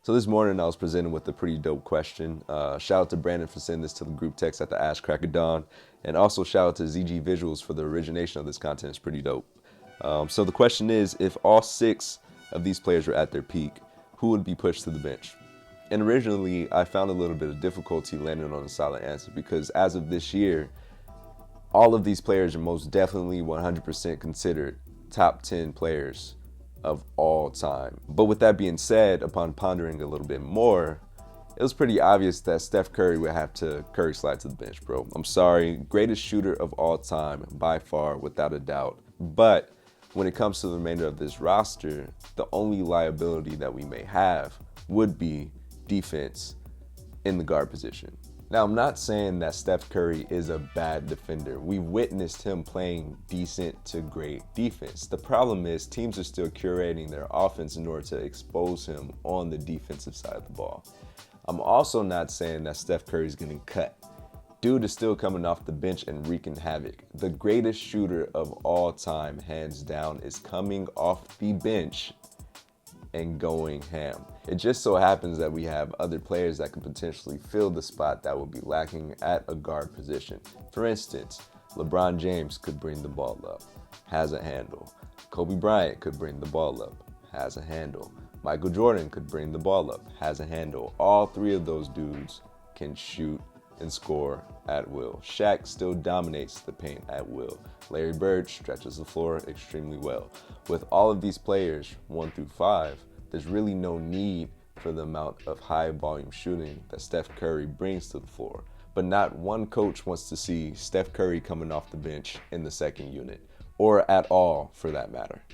So this morning I was presented with a pretty dope question. Shout out to Brandon for sending this to the group text at the Ash Crack of Dawn. And also shout out to ZG Visuals for the origination of this content. It's pretty dope. So the question is, if all 6 of these players were at their peak, who would be pushed to the bench? And originally I found a little bit of difficulty landing on a solid answer because as of this year, all of these players are most definitely 100% considered top 10 players of all time. But with that being said, upon pondering a little bit more, it was pretty obvious that Steph Curry would have to Curry slide to the bench, bro. I'm sorry, greatest shooter of all time by far, without a doubt. But when it comes to the remainder of this roster, the only liability that we may have would be defense in the guard position. Now, I'm not saying that Steph Curry is a bad defender. We witnessed him playing decent to great defense. The problem is teams are still curating their offense in order to expose him on the defensive side of the ball. I'm also not saying that Steph Curry's getting cut. Dude is still coming off the bench and wreaking havoc. The greatest shooter of all time, hands down, is coming off the bench and going ham. It just so happens that we have other players that could potentially fill the spot that would be lacking at a guard position. For instance, LeBron James could bring the ball up, has a handle. Kobe Bryant could bring the ball up, has a handle. Michael Jordan could bring the ball up, has a handle. All 3 of those dudes can shoot and score at will. Shaq still dominates the paint at will. Larry Bird stretches the floor extremely well. With all of these players, 1 through 5, there's really no need for the amount of high volume shooting that Steph Curry brings to the floor. But not one coach wants to see Steph Curry coming off the bench in the second unit, or at all for that matter.